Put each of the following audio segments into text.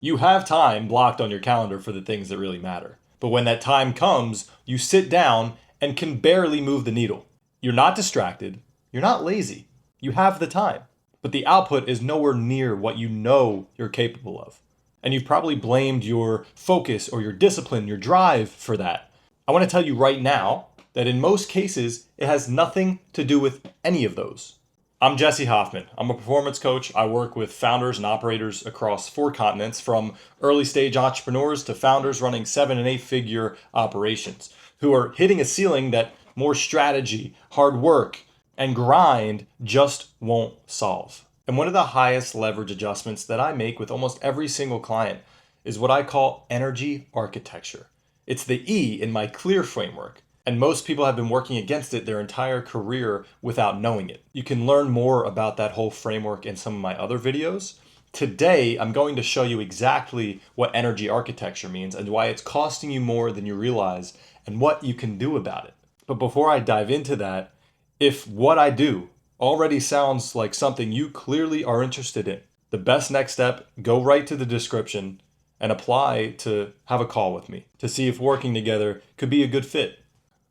You have time blocked on your calendar for the things that really matter. But when that time comes, you sit down and can barely move the needle. You're not distracted. You're not lazy. You have the time. But the output is nowhere near what you know you're capable of. And you've probably blamed your focus or your discipline, your drive for that. I want to tell you right now that in most cases, it has nothing to do with any of those. I'm Jesse Hoffman. I'm a performance coach. I work with founders and operators across 4 continents, from early stage entrepreneurs to founders running 7 and 8 figure operations who are hitting a ceiling that more strategy, hard work, and grind just won't solve. And one of the highest leverage adjustments that I make with almost every single client is what I call energy architecture. It's the E in my CLEAR framework. And most people have been working against it their entire career without knowing it. You can learn more about that whole framework in some of my other videos. Today, I'm going to show you exactly what energy architecture means and why it's costing you more than you realize and what you can do about it. But before I dive into that, if what I do already sounds like something you clearly are interested in, the best next step, go right to the description and apply to have a call with me to see if working together could be a good fit.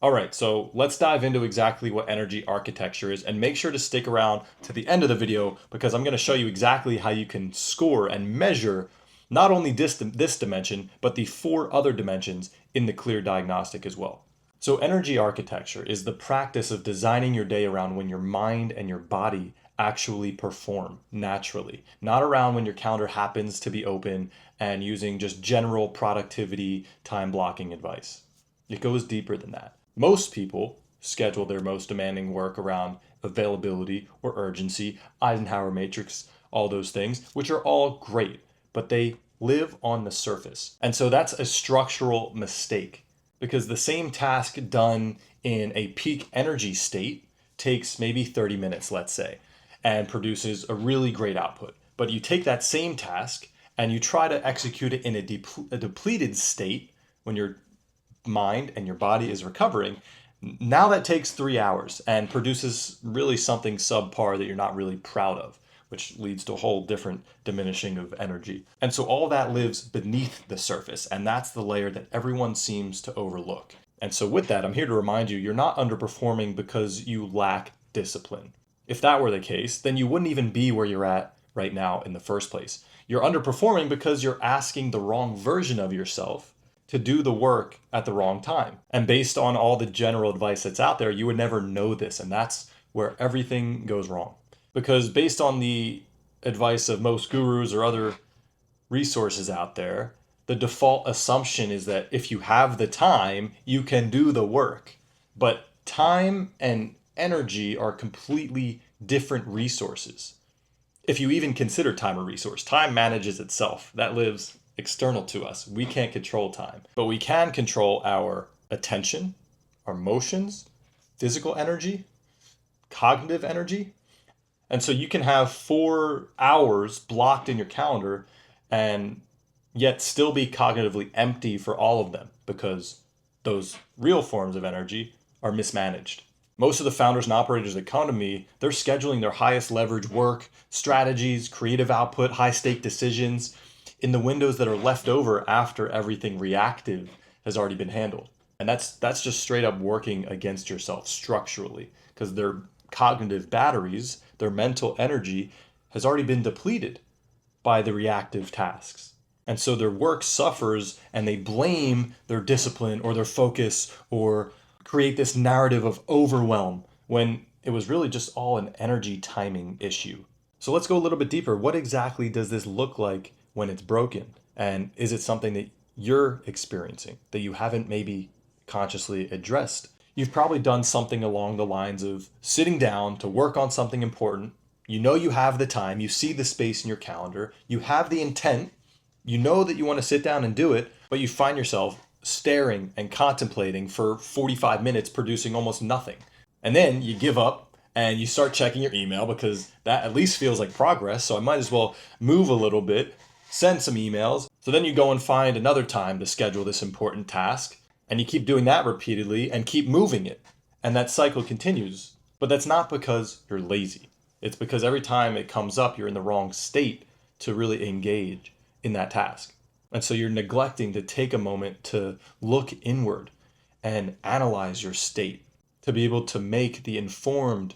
All right, so let's dive into exactly what energy architecture is, and make sure to stick around to the end of the video because I'm going to show you exactly how you can score and measure not only this dimension, but the 4 other dimensions in the CLEAR diagnostic as well. So energy architecture is the practice of designing your day around when your mind and your body actually perform naturally, not around when your calendar happens to be open and using just general productivity time blocking advice. It goes deeper than that. Most people schedule their most demanding work around availability or urgency, Eisenhower matrix, all those things, which are all great, but they live on the surface. And so that's a structural mistake, because the same task done in a peak energy state takes maybe 30 minutes, let's say, and produces a really great output. But you take that same task and you try to execute it in a depleted state when your mind and your body is recovering. Now that takes 3 hours and produces really something subpar that you're not really proud of, which leads to a whole different diminishing of energy. And so all that lives beneath the surface, and that's the layer that everyone seems to overlook. And so with that, I'm here to remind you, you're not underperforming because you lack discipline. If that were the case, then you wouldn't even be where you're at right now in the first place. You're underperforming because you're asking the wrong version of yourself to do the work at the wrong time. And based on all the general advice that's out there, you would never know this. And that's where everything goes wrong. Because based on the advice of most gurus or other resources out there, the default assumption is that if you have the time, you can do the work. But time and energy are completely different resources. If you even consider time a resource, time manages itself. That lives external to us. We can't control time, but we can control our attention, our emotions, physical energy, cognitive energy. And so you can have 4 hours blocked in your calendar and yet still be cognitively empty for all of them because those real forms of energy are mismanaged. Most of the founders and operators that come to me, they're scheduling their highest leverage work, strategies, creative output, high stake decisions in the windows that are left over after everything reactive has already been handled. And that's just straight up working against yourself structurally, because their cognitive batteries, their mental energy has already been depleted by the reactive tasks. And so their work suffers and they blame their discipline or their focus or create this narrative of overwhelm when it was really just all an energy timing issue. So let's go a little bit deeper. What exactly does this look like when it's broken? And is it something that you're experiencing that you haven't maybe consciously addressed? You've probably done something along the lines of sitting down to work on something important. You know you have the time, you see the space in your calendar, you have the intent, you know that you want to sit down and do it, but you find yourself staring and contemplating for 45 minutes, producing almost nothing. And then you give up and you start checking your email because that at least feels like progress. So I might as well move a little bit, send some emails. So then you go and find another time to schedule this important task, and you keep doing that repeatedly and keep moving it. And that cycle continues. But that's not because you're lazy. It's because every time it comes up, you're in the wrong state to really engage in that task. And so you're neglecting to take a moment to look inward and analyze your state, to be able to make the informed,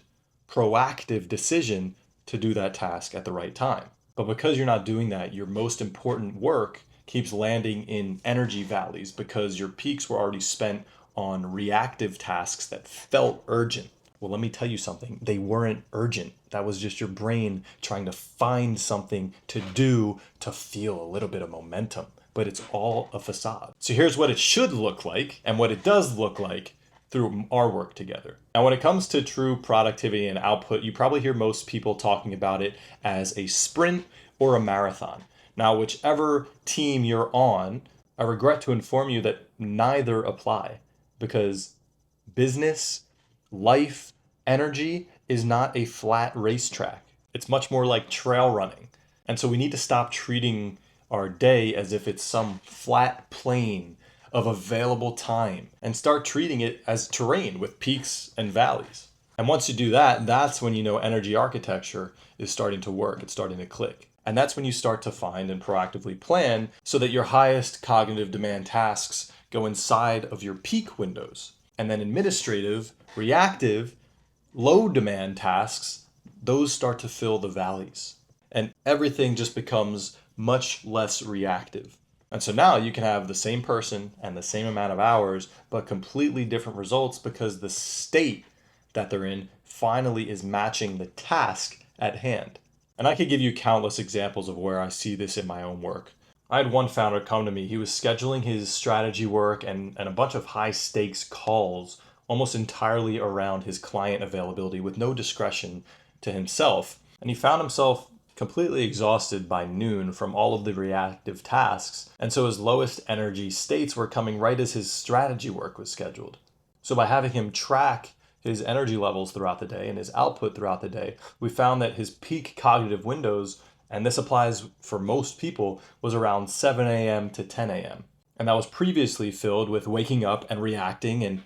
proactive decision to do that task at the right time. But because you're not doing that, your most important work keeps landing in energy valleys because your peaks were already spent on reactive tasks that felt urgent. Well, let me tell you something. They weren't urgent. That was just your brain trying to find something to do to feel a little bit of momentum. But it's all a facade. So here's what it should look like and what it does look like through our work together. Now, when it comes to true productivity and output, you probably hear most people talking about it as a sprint or a marathon. Now, whichever team you're on, I regret to inform you that neither apply because business, life, energy is not a flat racetrack. It's much more like trail running. And so we need to stop treating our day as if it's some flat plane of available time and start treating it as terrain with peaks and valleys. And once you do that, that's when you know energy architecture is starting to work, it's starting to click. And that's when you start to find and proactively plan so that your highest cognitive demand tasks go inside of your peak windows. And then administrative, reactive, low demand tasks, those start to fill the valleys. And everything just becomes much less reactive. And so now you can have the same person and the same amount of hours, but completely different results because the state that they're in finally is matching the task at hand. And I could give you countless examples of where I see this in my own work. I had one founder come to me. He was scheduling his strategy work and a bunch of high stakes calls almost entirely around his client availability with no discretion to himself. And he found himself completely exhausted by noon from all of the reactive tasks. And so his lowest energy states were coming right as his strategy work was scheduled. So by having him track his energy levels throughout the day and his output throughout the day, we found that his peak cognitive windows, and this applies for most people, was around 7 a.m. to 10 a.m. And that was previously filled with waking up and reacting and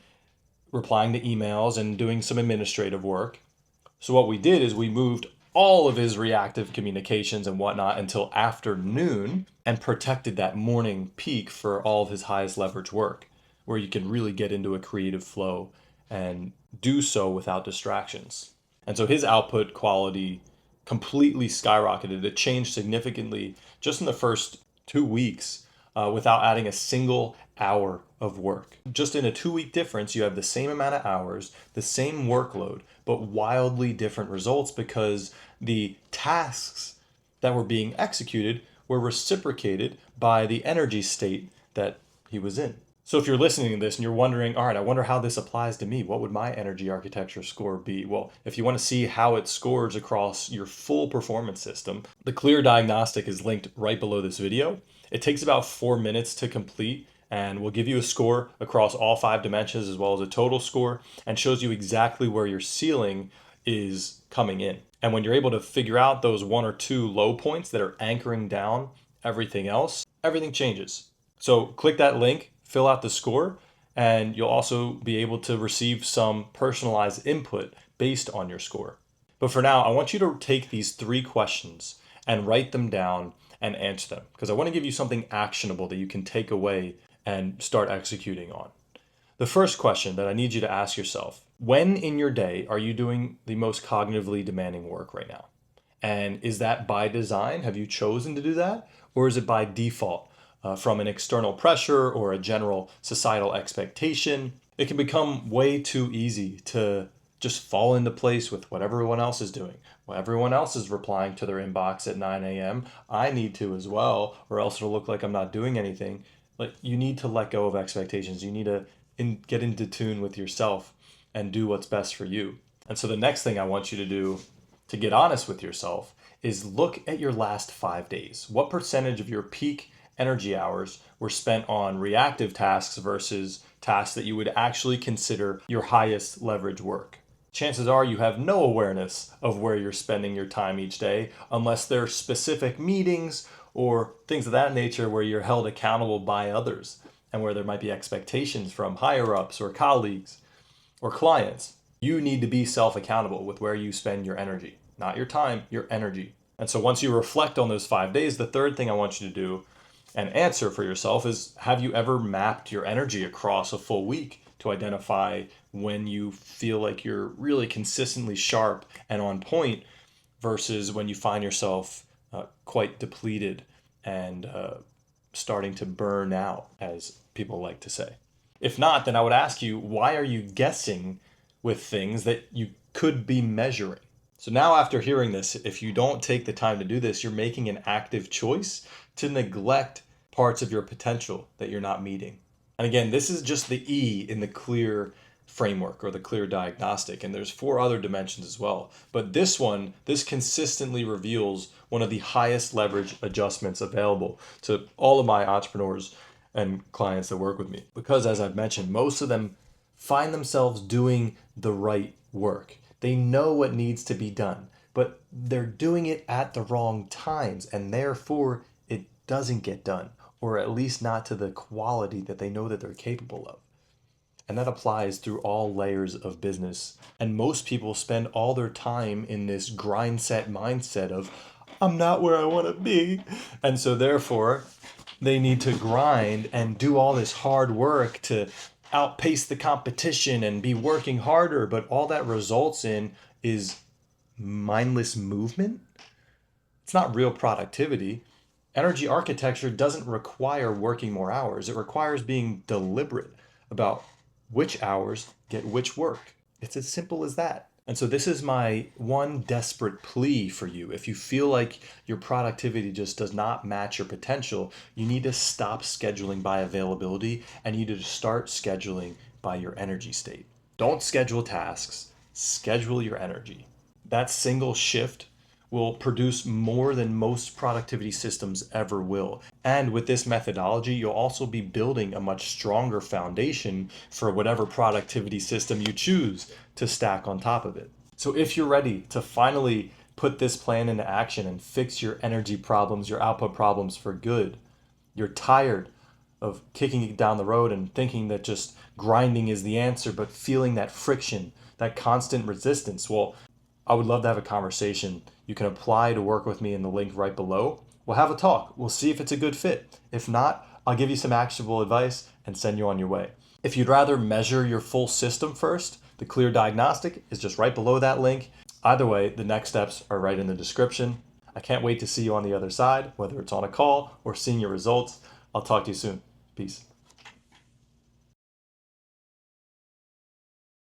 replying to emails and doing some administrative work. So what we did is we moved all of his reactive communications and whatnot until afternoon and protected that morning peak for all of his highest leverage work, where you can really get into a creative flow and do so without distractions. And so his output quality completely skyrocketed. It changed significantly just in the first 2 weeks without adding a single hour of work. Just in a 2-week difference, you have the same amount of hours, the same workload, but wildly different results because the tasks that were being executed were reciprocated by the energy state that he was in. So if you're listening to this and you're wondering, all right, I wonder how this applies to me. What would my energy architecture score be? Well, if you want to see how it scores across your full performance system, the clear diagnostic is linked right below this video. It takes about 4 minutes to complete and will give you a score across all 5 dimensions as well as a total score and shows you exactly where your ceiling is coming in. And when you're able to figure out those 1 or 2 low points that are anchoring down everything else, everything changes. So click that link, fill out the score, and you'll also be able to receive some personalized input based on your score. But for now, I want you to take these 3 questions and write them down and answer them because I want to give you something actionable that you can take away and start executing on. The first question that I need you to ask yourself, when in your day are you doing the most cognitively demanding work right now? And is that by design? Have you chosen to do that? Or is it by default from an external pressure or a general societal expectation? It can become way too easy to just fall into place with what everyone else is doing. Well, everyone else is replying to their inbox at 9 a.m. I need to as well, or else it'll look like I'm not doing anything. Like, you need to let go of expectations. You need to get into tune with yourself and do what's best for you. And so the next thing I want you to do to get honest with yourself is look at your last 5 days. What percentage of your peak energy hours were spent on reactive tasks versus tasks that you would actually consider your highest leverage work? Chances are you have no awareness of where you're spending your time each day unless there are specific meetings or things of that nature where you're held accountable by others and where there might be expectations from higher ups or colleagues or clients. You need to be self-accountable with where you spend your energy, not your time, your energy. And so once you reflect on those 5 days, the third thing I want you to do and answer for yourself is, have you ever mapped your energy across a full week to identify when you feel like you're really consistently sharp and on point versus when you find yourself quite depleted and starting to burn out, as people like to say? If not, then I would ask you, why are you guessing with things that you could be measuring? So now, after hearing this, if you don't take the time to do this, you're making an active choice to neglect parts of your potential that you're not meeting. And again, this is just the E in the clear framework or the clear diagnostic. And there's 4 other dimensions as well. But this consistently reveals one of the highest leverage adjustments available to all of my entrepreneurs and clients that work with me. Because as I've mentioned, most of them find themselves doing the right work. They know what needs to be done, but they're doing it at the wrong times, and therefore it doesn't get done, or at least not to the quality that they know that they're capable of. And that applies through all layers of business. And most people spend all their time in this grind set mindset of, I'm not where I want to be. And so therefore, they need to grind and do all this hard work to outpace the competition and be working harder. But all that results in is mindless movement. It's not real productivity. Energy architecture doesn't require working more hours. It requires being deliberate about which hours get which work. It's as simple as that. And so this is my one desperate plea for you. If you feel like your productivity just does not match your potential, you need to stop scheduling by availability and you need to start scheduling by your energy state. Don't schedule tasks, schedule your energy. That single shift will produce more than most productivity systems ever will. And with this methodology, you'll also be building a much stronger foundation for whatever productivity system you choose to stack on top of it. So if you're ready to finally put this plan into action and fix your energy problems, your output problems for good, you're tired of kicking it down the road and thinking that just grinding is the answer, but feeling that friction, that constant resistance, well, I would love to have a conversation. You can apply to work with me in the link right below. We'll have a talk. We'll see if it's a good fit. If not, I'll give you some actionable advice and send you on your way. If you'd rather measure your full system first, the clear diagnostic is just right below that link. Either way, the next steps are right in the description. I can't wait to see you on the other side, whether it's on a call or seeing your results. I'll talk to you soon. Peace.